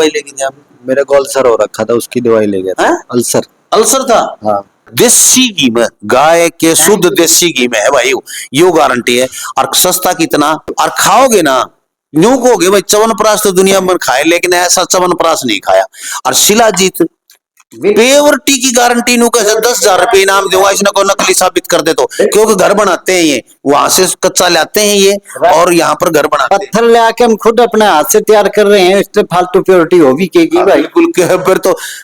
दवाई लेके गया? मेरे को अल्सर हो रखा था, उसकी दवाई ले गया था। हैं? अल्सर। अल्सर था? हाँ। देसी घी में, गाय के शुद्ध देसी घी में है भाई, यो गारंटी है। और सस्ता कितना, और खाओगे ना यूं कहोगे भाई च्यवनप्राश तो दुनिया में खाए, लेकिन ऐसा च्यवनप्राश नहीं खाया। और शिलाजीत प्योरिटी की गारंटी नु कैसे 10,000 रुपए इनाम दूंगा इसने को नकली साबित कर दे तो, क्योंकि घर बनाते हैं ये, वहां से कच्चा लाते हैं ये और यहाँ पर घर बनाते हैं। पत्थर ले आके हम खुद अपने हाथ से तैयार कर रहे हैं, इससे फालतू प्योरिटी हो भी की भाई। बिल्कुल।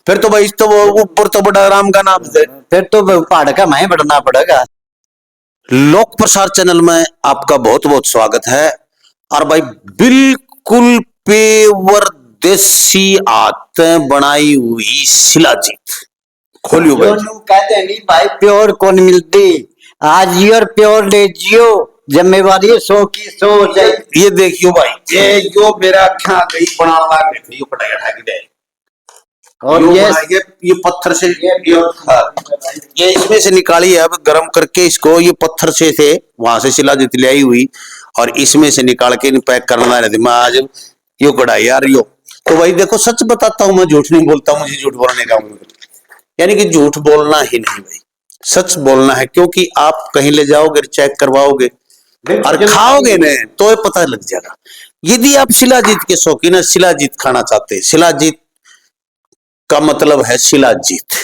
फिर तो भाई तो वो ऊपर तो बड़ा राम का नाम है, फिर तो पहाड़ का मैं बढ़ना पड़ेगा। लोक प्रसार चैनल में आपका बहुत बहुत स्वागत है। और भाई बिल्कुल पेवर देसी आते बनाई हुई शिलाजीत खोलियो भाई। कहते नहीं भाई प्योर कौन मिलती, आज योर प्योर ले जियो, जिम्मेवारी 100 की 100 हो जाए। ये देखियो भाई, ये जो मेरा अखा गई बनाना लाग रही थी, ये पटाया उठा के दे और ये पत्थर से ये इसमें से निकाली है, अब गर्म करके इसको ये पत्थर से थे वहां से शिलाजीत ले आई हुई और इसमें से निकाल के पैक करना रहती। मैं आज यो कढ़ाई यार यो, तो भाई देखो सच बताता हूँ, मैं झूठ नहीं बोलता, मुझे झूठ बोलने का यानी कि झूठ बोलना ही नहीं भाई, सच बोलना है। क्योंकि आप कहीं ले जाओगे चेक करवाओगे और खाओगे ना तो पता लग जाएगा। यदि आप शिलाजीत के शौकीन है, शिलाजीत खाना चाहते हैं, शिलाजीत का मतलब है शिलाजीत,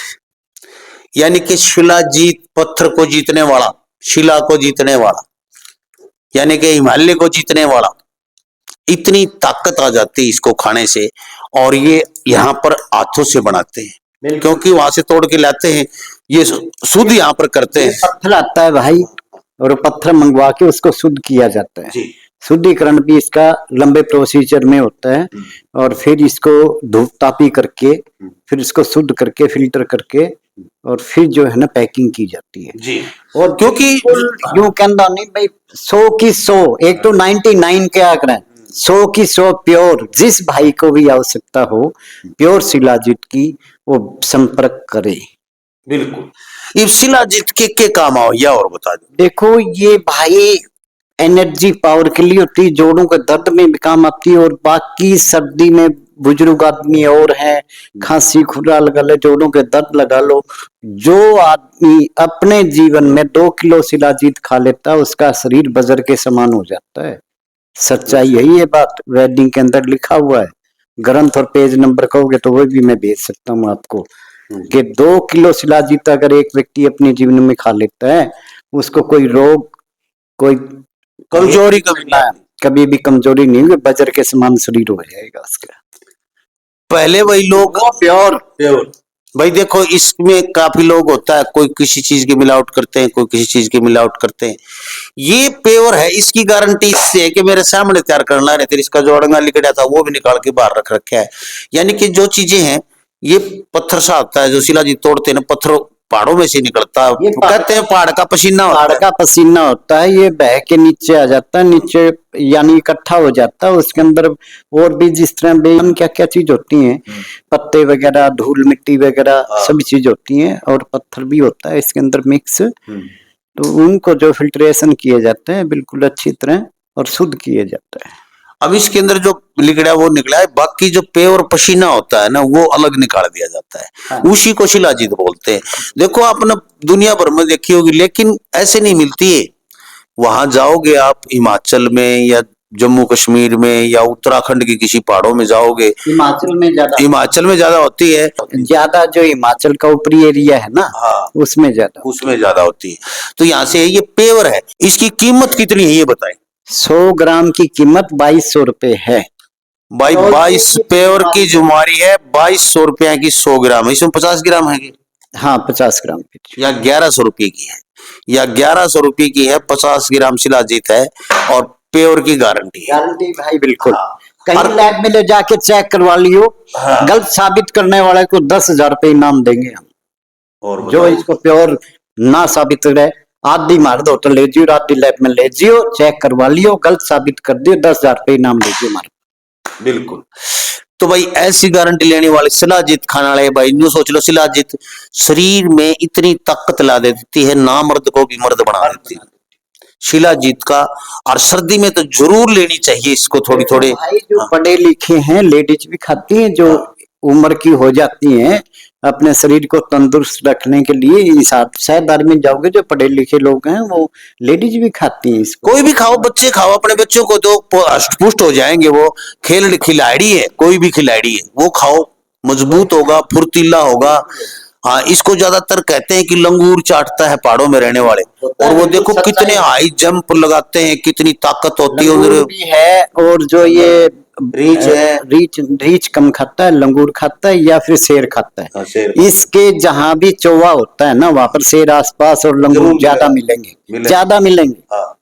यानी कि शिलाजीत पत्थर को जीतने वाला, शिला को जीतने वाला, यानी कि हिमालय को जीतने वाला। इतनी ताकत आ जाती है इसको खाने से। और ये यहाँ पर हाथों से बनाते हैं, क्योंकि वहां से तोड़ के लाते हैं, ये शुद्ध यहाँ पर करते हैं। पत्थर आता है भाई और पत्थर मंगवा के उसको शुद्ध किया जाता है। शुद्धिकरण भी इसका लंबे प्रोसीजर में होता है और फिर इसको धूप तापी करके फिर इसको शुद्ध करके फिल्टर करके और फिर जो है ना पैकिंग की जाती है जी। और क्योंकि यूं कहना नहीं भाई 100 की 100, एक तो 99 के आंकड़ा, 100 की 100 प्योर। जिस भाई को भी आवश्यकता हो प्योर शिलाजीत की, वो संपर्क करे। बिल्कुल। इस शिलाजीत के काम आओ या और बता दो। देखो ये भाई एनर्जी पावर के लिए होती है, जोड़ों के दर्द में भी काम आती है और बाकी सर्दी में बुजुर्ग आदमी और है, खांसी खुरा लगा ले, जोड़ों के दर्द लगा लो। जो आदमी अपने जीवन में 2 किलो शिलाजीत खा लेता है उसका शरीर बजर के समान हो जाता है। सच्चाई यही है, बात वेडिंग के अंदर लिखा हुआ है। ग्रंथ और पेज नंबर कहोगे तो वो भी मैं भेज सकता हूँ आपको कि 2 किलो शिलाजीत अगर एक व्यक्ति अपने जीवन में खा लेता है उसको कोई रोग, कोई कमजोरी कभी भी कमजोरी नहीं होगी, बजर के समान शरीर हो जाएगा उसका। पहले वही लोग प्योर भाई देखो इसमें काफी लोग होता है, कोई किसी चीज की मिलावट करते हैं, कोई किसी चीज की मिलावट करते हैं। ये प्योर है, इसकी गारंटी इससे है कि मेरे सामने तैयार करना रहता है। इसका जो अड़ंगा लिखा था वो भी निकाल के बाहर रख रखा है। यानी कि जो चीजें हैं ये पत्थर सा होता है, जो शिलाजीत तोड़ते हैं ना, पत्थरों पहाड़ों में से निकलता है, कहते हैं पहाड़ का पसीना, पहाड़ का पसीना होता है। ये बह के नीचे आ जाता है, नीचे यानी इकट्ठा हो जाता है। उसके अंदर और भी जिस तरह बेन क्या क्या चीज होती हैं, पत्ते वगैरह, धूल मिट्टी वगैरह सभी चीज होती हैं और पत्थर भी होता है इसके अंदर मिक्स। तो उनको जो फिल्ट्रेशन किए जाते हैं बिल्कुल अच्छी तरह और शुद्ध किए जाता है। अब इसके अंदर जो निकला वो निकला है, बाकी जो प्योर पसीना होता है ना वो अलग निकाल दिया जाता है। हाँ। उसी को शिलाजीत बोलते हैं। देखो आपने दुनिया भर में देखी होगी, लेकिन ऐसे नहीं मिलती है। वहां जाओगे आप हिमाचल में या जम्मू कश्मीर में या उत्तराखंड की किसी पहाड़ों में जाओगे, हिमाचल में ज्यादा होती है, ज्यादा जो हिमाचल का ऊपरी एरिया है ना, हाँ, उसमें ज्यादा होती है। तो यहाँ से ये प्योर है। इसकी कीमत कितनी है ये बताएं। 100 ग्राम की कीमत 2200 रुपए है भाई। 22 प्योर की जुमारी है 2200 रुपया की 100 ग्राम। इसमें 50 ग्राम है हाँ 50 ग्राम की, या 1100 रुपये की है, या 1100 रुपये की है, 50 ग्राम शिलाजीत है और प्योर की गारंटी भाई बिल्कुल। हाँ। कहीं लैब में ले जाके चेक करवा लियो। हाँ। गलत साबित करने वाले को 10,000 रुपये इनाम देंगे हम। और जो इसको प्योर ना साबित करे, आधी मार दो तो ले जियो, आधी लैब में ले जियो, चेक करवा लियो, गलत साबित कर दियो 10,000 रुपये इनाम ले जियो मारो। बिल्कुल। तो भाई ऐसी गारंटी लेने वाले शिलाजीत खाने वाले भाई न्यू सोच लो, शिलाजीत शरीर में इतनी ताकत ला देती है, ना मर्द को भी मर्द बना देती है। शिलाजीत का। और सर्दी में तो जरूर लेनी चाहिए इसको थोड़ी थोड़ी। भाई जो पढ़े लिखे हैं लेडीज भी खाती हैं, जो उम्र की हो जाती हैं, अपने शरीर को तंदुरुस्त रखने के लिए शहरदार में जाओगे जो पढ़े लिखे लोग हैं वो लेडीज भी खाती हैं इसको। कोई भी खाओ, बच्चे खाओ, अपने बच्चों को दो, हष्ट पुष्ट हो जाएंगे वो। खेल खिलाड़ी है, कोई भी खिलाड़ी है, वो खाओ, मजबूत होगा, फुर्तीला होगा। हाँ, इसको ज्यादातर कहते हैं कि लंगूर चाटता है पहाड़ों में रहने वाले। और वो देखो कितने हाई जंप लगाते हैं, कितनी ताकत होती है लंगूर उधर। भी है, और जो ये रीछ है, रीछ कम खाता है, लंगूर खाता है या फिर शेर खाता है। हाँ, शेर। इसके जहां भी चौवा होता है ना वहां पर शेर आसपास और लंगूर ज्यादा मिलेंगे, ज्यादा मिलेंगे। हाँ,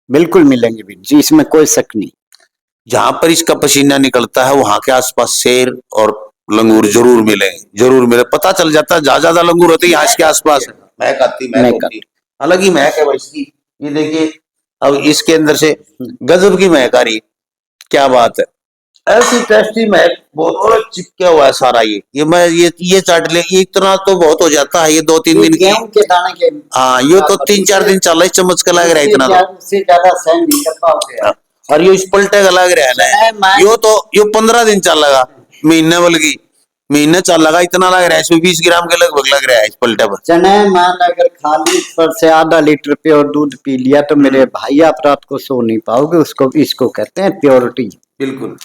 बिल्कुल मिलेंगे भी जी, इसमें कोई शक नहीं। जहां पर इसका पसीना निकलता है वहां के आसपास शेर और लंगूर जरूर मिलेंगे, जरूर मिले। पता चल जाता है जहां ज्यादा लंगूर होते हैं यहाँ इसके आसपास महक आती, महक होती, अलग ही महक है भाई इसकी। ये देखिए अब इसके अंदर से गजब की महक आ रही है, क्या बात है, ऐसी टेस्टी महक, बहुत चिपका हुआ है सारा। ये मैं ये चाट ले, ये इतना तो बहुत हो जाता है, ये 2-3 दिन की। गेहूं के दाने के, हाँ, ये तो 3-4 दिन चल रहा है, चम्मच का लग रहा है इतना तो। उससे ज्यादा सहन नहीं कर पाओगे। और ये इस पलटे का लग रहा है ना, यो तो यो 15 दिन चल लगा, महीने बल्कि महीने चल लगा, इतना लग रहा है इसमें 20 ग्राम के लगभग लग रहा है इस पलटे पर। चने मान अगर खाली पर से आधा लीटर प्योर दूध पी लिया तो मेरे भाई आप रात को सो नहीं पाओगे। उसको इसको कहते हैं प्योरिटी। बिल्कुल।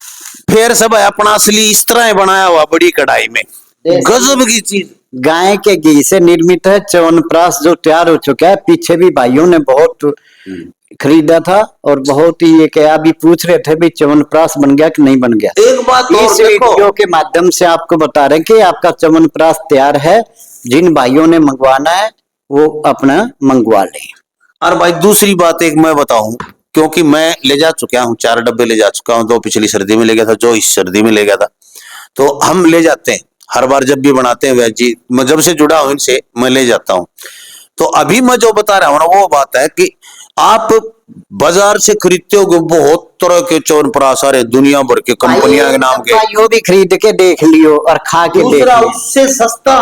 फिर सब है अपना असली इस तरह बनाया हुआ बड़ी कढ़ाई में, गजब की चीज। गाय के घी से निर्मित है च्यवनप्राश जो तैयार हो चुका है। पीछे भी भाइयों ने बहुत खरीदा था और बहुत ही ये क्या अभी पूछ रहे थे भी च्यवनप्राश बन गया कि नहीं बन गया। एक बात और इस वीडियो के माध्यम से आपको बता रहे हैं कि आपका च्यवनप्राश तैयार है। जिन भाइयों ने मंगवाना है वो अपना मंगवा लें। और भाई दूसरी बात एक मैं बताऊं, क्योंकि मैं ले जा चुका हूं, 4 डब्बे ले जा चुका हूं, 2 पिछली सर्दी में ले गया था, जो इस सर्दी में ले गया था। तो हम ले जाते हैं हर बार जब भी बनाते हैं वेज जी, मैं जब से जुड़ा हूं इनसे मैं ले जाता हूं। तो अभी मैं जो बता रहा हूं ना वो बात है कि आप बाजार से खरीदते हो बहुत तरह के च्यवनप्राश, सारे दुनिया भर के कंपनियां के नाम के, भाइयों भी खरीद के देख लियो और खा के देख लियो। उससे सस्ता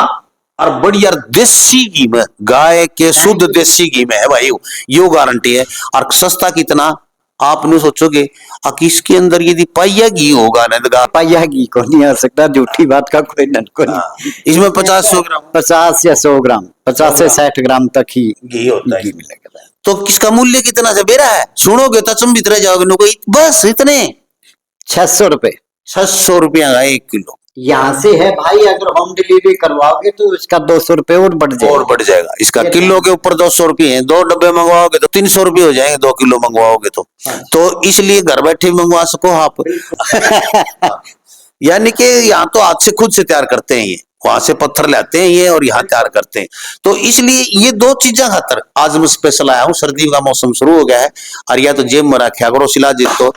और बढ़िया देसी घी में, गाय के शुद्ध देसी घी में है भाई, यो गारंटी है। और सस्ता कितना आप नहीं सोचोगे कि इसके अंदर यदि पाइया घी होगा ना, पाइया घी को नहीं आ सकता, झूठी बात का कोई डर को नहीं। इसमें 50-100 ग्राम, 50 या 100 ग्राम, 50 से 60 ग्राम तक ही घी होता है। घी मिलेगा। तो किसका मूल्य कितना से बेरा है, सुनोगे तो तुम भीतर जाओगे नो कोई, बस इतने 600 रुपए, 600 रुपया का 1 किलो। यहाँ से है भाई, अगर होम डिलीवरी करवाओगे तो इसका 200 रुपए और बढ़ जाएगा। और बढ़ जाएगा इसका, किलो के ऊपर 200 रुपये है। 2 डब्बे मंगवाओगे तो 300 रुपये हो जाएंगे, 2 किलो मंगवाओगे तो इसलिए घर बैठे मंगवा सको आप। यानी कि यहाँ तो हाथ से खुद से तैयार करते हैं, ये वहां से पत्थर लाते हैं ये और यहाँ तैयार करते हैं। तो इसलिए ये 2 चीजें खातर आज मैं स्पेशल आया हूँ। सर्दी का मौसम शुरू हो गया है और या तो जेब में रखा करो शिलाजीत, तो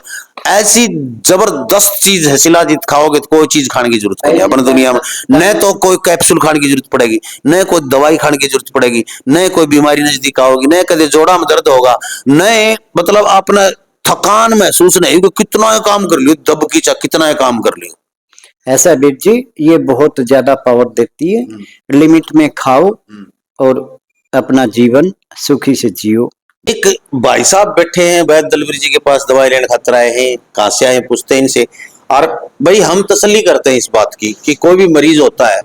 ऐसी जबरदस्त चीज है। शिलाजीत खाओगे तो कोई चीज खाने की जरूरत नहीं अपनी दुनिया में, न तो कोई कैप्सूल खाने की जरूरत पड़ेगी, न कोई दवाई खाने की जरूरत पड़ेगी, न कोई बीमारी नजदीक आओगी, न कभी जोड़ा में दर्द होगा, न मतलब अपना थकान महसूस नहीं होगी। कितना काम कर लियो, दबकी चा कितना काम कर लियो। ऐसा वीर जी ये बहुत ज्यादा पावर देती है। लिमिट में खाओ और अपना जीवन सुखी से जियो। एक भाई साहब बैठे हैं वैद्य दलवीर जी के पास, दवाई लेने खातर आए हैं, कहाँ से आए पूछते हैं इनसे। और भाई हम तसल्ली करते हैं इस बात की कि कोई भी मरीज होता है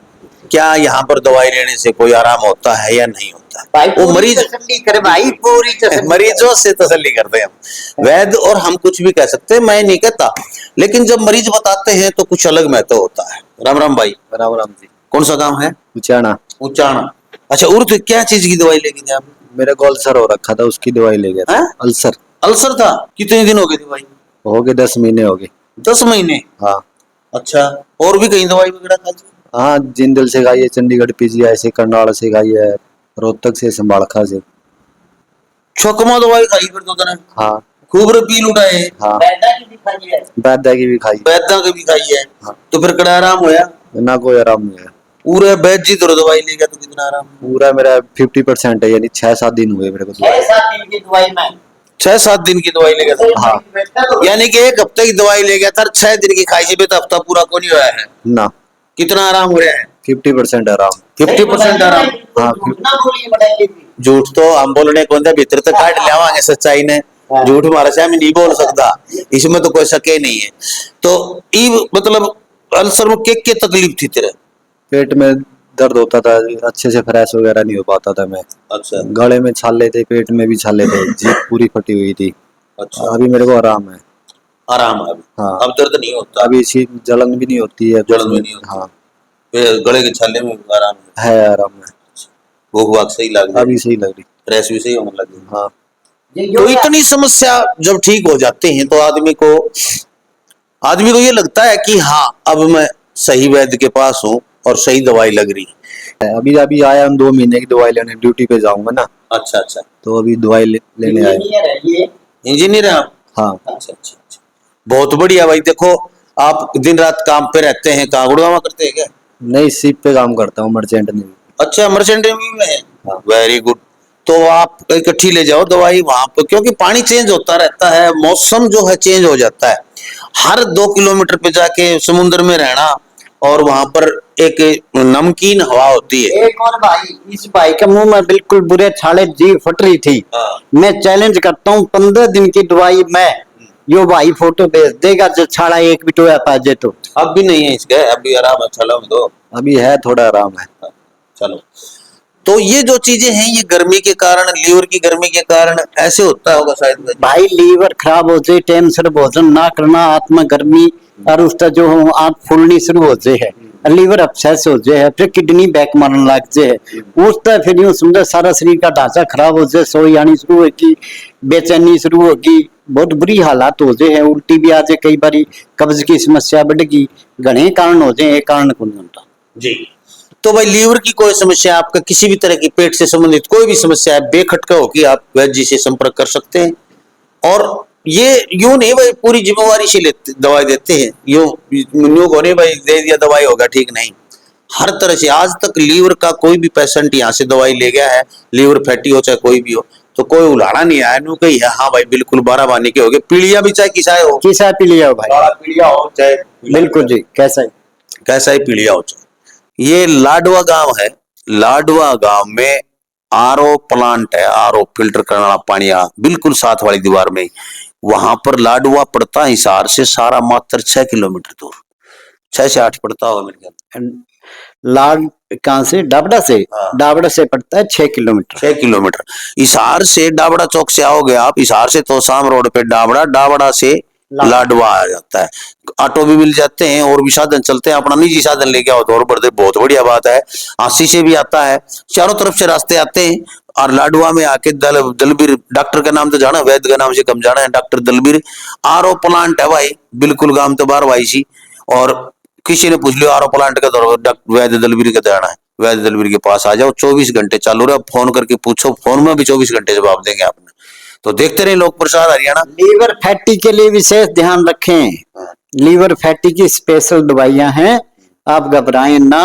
क्या यहाँ पर दवाई लेने से कोई आराम होता है या नहीं होता है, वो मरीज तसल्ली करे भाई, पूरी तसल्ली मरीजों से तसल्ली करते हैं हम। वैद्य और हम कुछ भी कह सकते हैं, मैं नहीं कहता, लेकिन जब मरीज बताते हैं तो कुछ अलग महत्व होता है। राम राम भाई। राम राम जी। कौन सा काम है? उचाना। उचाना, अच्छा। उर्द क्या चीज की दवाई लेके गए आप? मेरे को अल्सर हो रखा था, उसकी दवाई ले गया था। अल्सर अल्सर था, कितने दिन हो गए दवाई? हो गए 10 महीने हो गए। 10 महीने? हाँ। अच्छा, और भी कहीं दवाई वगैरह खाई? हाँ, जिंदल से खाई है, चंडीगढ़ पीजीआई से, करनाल से खाई है, रोहतक से, संभालखा से। छकमा दवाई खाई फिर तो तने? हाँ। खूब पील उठाए? हाँ। वैद्य की भी खाई है, वैद्य की भी खाई। वैद्य की भी खाई है? हाँ। तो फिर कड़ा आराम होया? ना कोई आराम नहीं है। पूरे वैद्य जी तो दवाई ले गया तो कितना आराम? पूरा मेरा 50% है, यानी 6-7 दिन हुए मेरे को। 6-7 दिन की दवाई में 6-7 दिन की दवाई ले गया था? हाँ। यानी कि 1 हफ्ते की दवाई ले गया था, 6 दिन की खाई से तो हफ्ता पूरा को नहीं हुआ है ना। कितना आराम हो रहा है? 50% आराम। 50% आराम? हाँ। झूठ तो हम बोलने को भीतर तक काट लियावांगे सच्चाई ने, झूठ हमारे से हम नहीं बोल सकता, इसमें तो कोई शके नहीं है। तो ई मतलब अल्सर में के तकलीफ थी तेरे? पेट में दर्द होता था, अच्छे से फ्रेश वगैरह नहीं हो पाता था मैं। अच्छा गले में छाले थे, पेट में भी छाले थे, जीभ पूरी फटी हुई थी। अच्छा, अभी मेरे को आराम है। आराम है अभी? हाँ। अब दर्द नहीं होता? अभी इसी जलन भी नहीं होती है, जलन भी नहीं होती? हाँ फिर गले के छाले में आराम है? है, आराम है। भूख भाग सही लग अभी सही लग रही। फ्रेश भी सही होने लगी? हाँ। तो इतनी समस्या जब ठीक हो जाते हैं तो आदमी को ये लगता है कि हाँ अब मैं सही वैद्य के पास हूँ और सही दवाई लग रही है। अभी अभी आया हूँ 2 महीने की दवाई लेने, ड्यूटी पे जाऊंगा ना, अच्छा अच्छा, तो अभी दवाई लेने आया। इंजीनियर है आप? हाँ। अच्छा अच्छा अच्छा, बहुत बढ़िया भाई। देखो आप दिन रात काम पे रहते हैं, कागड़वा करते हैं क्या? नहीं, शिप पे काम करता हूँ, मर्चेंट में। अच्छा, मर्चेंट नेवी में है? हाँ। Very good. तो आप इकट्ठी ले जाओ दवाई वहां पर, क्योंकि पानी चेंज होता रहता है, मौसम जो है चेंज हो जाता है। हर 2 किलोमीटर पे जाके समुद्र में रहना और वहां पर एक नमकीन हवा होती है। एक और भाई, इस भाई के मुंह में बिल्कुल बुरे छाले, जीभ फट रही थी। हाँ। मैं चैलेंज करता हूँ 15 दिन की दवाई मैं, यो भाई फोटो भेज देगा जो छाला एक भी टोया पाजे तो। अब भी नहीं है इसके? अभी आराम है? चलो तो अभी है, थोड़ा आराम है। चलो। तो ये जो चीजें हैं ये गर्मी के कारण, लीवर की गर्मी के कारण ऐसे होता होगा शायद। भाई लीवर खराब हो जाए, टाइम से भोजन ना करना, आत्मा गर्मी और उसका जो आंख फूलनी शुरू हो जाए है, लीवर अपसेस हो जाए है, फिर किडनी बैक मारने लग जाए, उसका फिर यूं समझो सारा शरीर का ढांचा खराब हो जाए, सोई आनी शुरू होगी, बेचैनी शुरू होगी, बहुत बुरी हालात हो जाए है, उल्टी भी आ जाए, कई बार कब्ज की समस्या बढ़ेगी, घने कारण हो जाए, एक कारण को नहीं होता जी। तो भाई लीवर की कोई समस्या, आपका किसी भी तरह की पेट से संबंधित कोई भी समस्या है, बेखटका हो कि आप वैद्य जी से संपर्क कर सकते हैं। और ये यूं नहीं भाई पूरी जिम्मेवारी से लेते दवाई देते हैं, यूं को नहीं भाई दे दिया दवाई होगा ठीक, नहीं। हर तरह से आज तक लीवर का कोई भी पेशेंट यहाँ से दवाई ले गया है, लीवर फैटी हो चाहे कोई भी हो, तो कोई उलाड़ा नहीं आया, नु कही हाँ भाई बिल्कुल 12 बानी के हो गए। पीलिया भी चाहे किसा हो, किसा पी लिया हो भाई, काला पीलिया हो चाहे बिल्कुल जी, कैसा कैसा ही पीलिया हो चाहे। ये लाडवा गांव है, लाडवा गांव में आरओ प्लांट है, आरओ फिल्टर करने वाला पानी बिल्कुल साथ वाली दीवार में। वहां पर लाडवा पड़ता है हिसार से सारा मात्र 6 किलोमीटर दूर, 6 से 8 पड़ता होगा मेरे ख्याल। लाड कहाँ से? डाबड़ा से? हाँ। डाबड़ा से पड़ता है 6 किलोमीटर। 6 किलोमीटर। हिसार से डाबड़ा चौक से आओगे आप, हिसार से तोसाम रोड पे डाबड़ा, डाबड़ा से लाडवा आ जाता है। ऑटो भी मिल जाते हैं और भी साधन चलते हैं, अपना निजी साधन लेके आओ तो और बढ़ते, बहुत बढ़िया बात है। आसी से भी आता है, चारों तरफ से रास्ते आते हैं। और लाडवा में आके दलबीर डॉक्टर का नाम तो जाना, वैद्य का नाम से कम जाना है, डॉक्टर दलबीर आरओ प्लांट है भाई, बिल्कुल गांव तो बार भाई सी। और किसी ने पूछ लिया आरओ प्लांट का तो वैद्य दलबीर का जाना है, वैद्य दलबीर के पास आ जाओ, 24 घंटे चालू रहे, फोन करके पूछो, फोन में भी 24 घंटे जवाब देंगे आपने। तो देखते रहे लोक प्रसाद हरियाणा। लीवर फैटी के लिए विशेष ध्यान रखें, लीवर फैटी की स्पेशल दवाइयां हैं, आप घबराएं ना।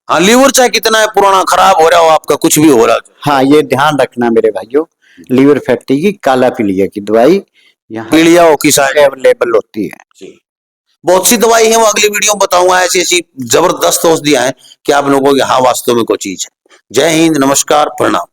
हाँ, लीवर चाहे कितना है पुराना खराब हो रहा हो आपका, कुछ भी हो रहा हो, हाँ ये ध्यान रखना मेरे भाइयों, लीवर फैटी की काला पीलिया की दवाई यहाँ पीलिया हो किसा अवेलेबल होती है जी। बहुत सी दवाई है, वो अगली वीडियो में बताऊंगा, ऐसी ऐसी जबरदस्त औषधियां हैं कि आप लोगों को हाँ वास्तव में कोई चीज है। जय हिंद, नमस्कार, प्रणाम।